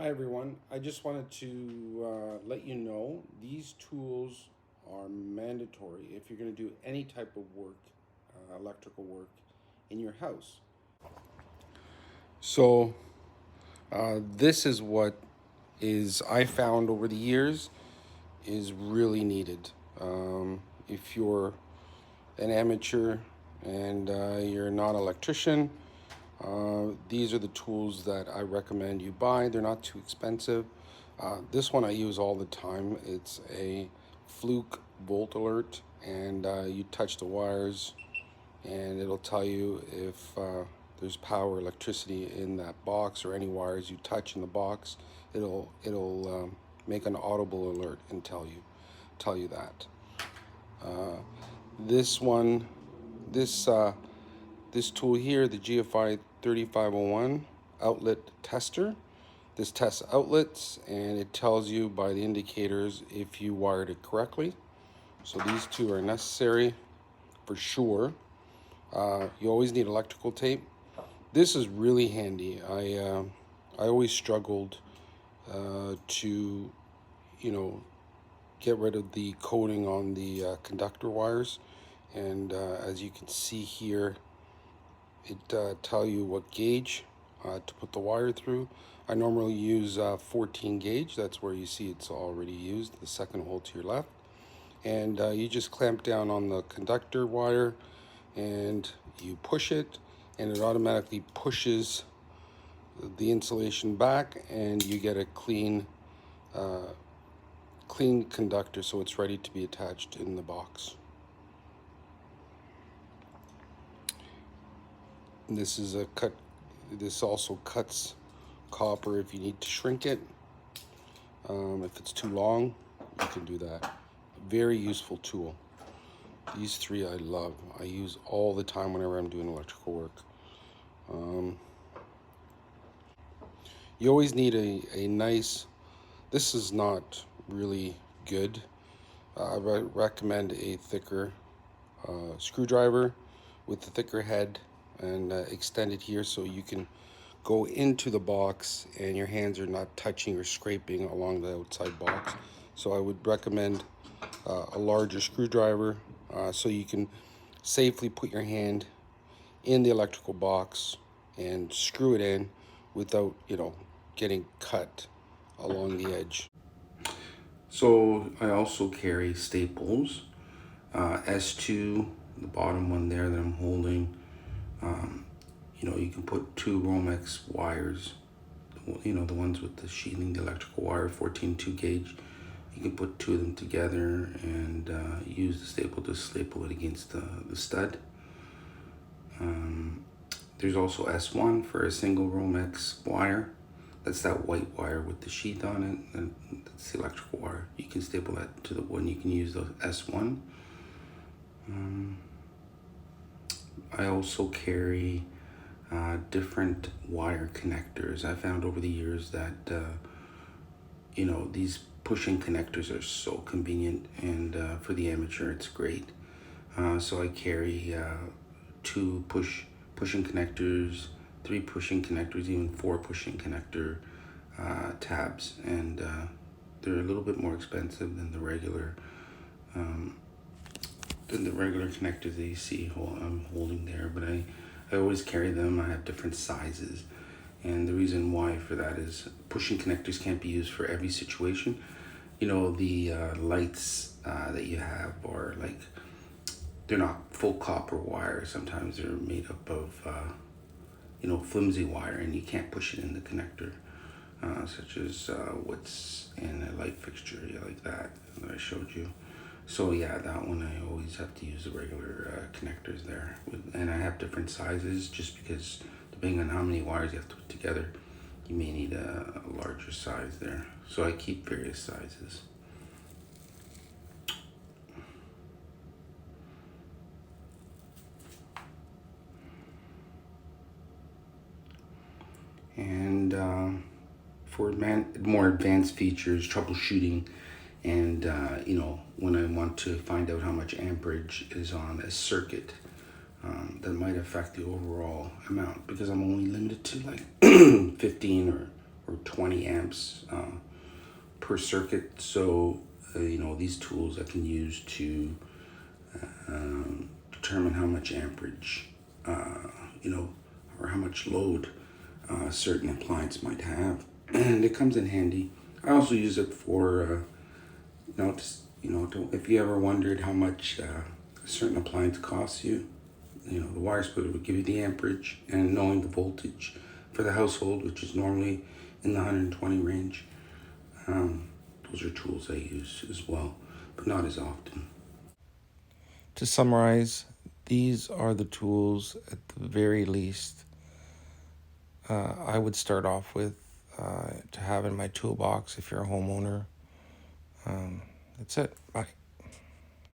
Hi everyone. I just wanted to let you know these tools are mandatory if you're going to do any type of work, electrical work in your house. So this is what is I found over the years is really needed. If you're an amateur and you're not an electrician, these are the tools that I recommend you buy. They're not too expensive. This one I use all the time. It's a Fluke Volt Alert, and you touch the wires, and it'll tell you if there's power, electricity in that box, or any wires you touch in the box. It'll make an audible alert and tell you that. This one, this this tool here, the GFI 3501 outlet tester. This tests outlets and it tells you by the indicators if you wired it correctly. So these two are necessary for sure. You always need electrical tape. This is really handy. I always struggled to, you know, get rid of the coating on the conductor wires. And as you can see here, it tell you what gauge to put the wire through. I normally use 14 gauge. That's where you see it's already used, the second hole to your left. And you just clamp down on the conductor wire and you push it, and it automatically pushes the insulation back, and you get a clean conductor, so it's ready to be attached in the box. And this is a cut. This also cuts copper if you need to shrink it. If it's too long, you can do that. Very useful tool. These three I love. I use all the time whenever I'm doing electrical work. You always need a nice, this is not really good. I recommend a thicker screwdriver with the thicker head, and extend it here so you can go into the box and your hands are not touching or scraping along the outside box. So I would recommend a larger screwdriver so you can safely put your hand in the electrical box and screw it in without, getting cut along the edge. So I also carry staples, S2, the bottom one there that I'm holding. You can put two Romex wires, the ones with the sheathing, the electrical wire, 14 2 gauge. You can put two of them together and use the staple to staple it against the stud. There's also S1 for a single Romex wire. That's that white wire with the sheath on it, and that's the electrical wire. You can staple that to the one. You can use the S1. I also carry different wire connectors. I found over the years that these pushing connectors are so convenient, and for the amateur it's great. So I carry two pushing connectors, three pushing connectors, even four pushing connector tabs, and they're a little bit more expensive than the regular connectors that you see I'm holding there, but I always carry them. I have different sizes, and the reason why for that is pushing connectors can't be used for every situation. The lights that you have are like, they're not full copper wire. Sometimes they're made up of flimsy wire, and you can't push it in the connector, such as what's in a light fixture, like that I showed you. So yeah, that one I always have to use the regular connectors there. And I have different sizes just because depending on how many wires you have to put together, you may need a larger size there. So I keep various sizes. And for more advanced features, troubleshooting, and when I want to find out how much amperage is on a circuit, that might affect the overall amount, because I'm only limited to like 15 or or 20 amps per circuit. So, these tools I can use to determine how much amperage, or how much load a certain appliance might have. And it comes in handy. I also use it for, if you ever wondered how much a certain appliance costs you, the wire splitter would give you the amperage, and knowing the voltage for the household, which is normally in the 120 range. Those are tools I use as well, but not as often. To summarize, these are the tools at the very least I would start off with to have in my toolbox if you're a homeowner. That's it. Bye.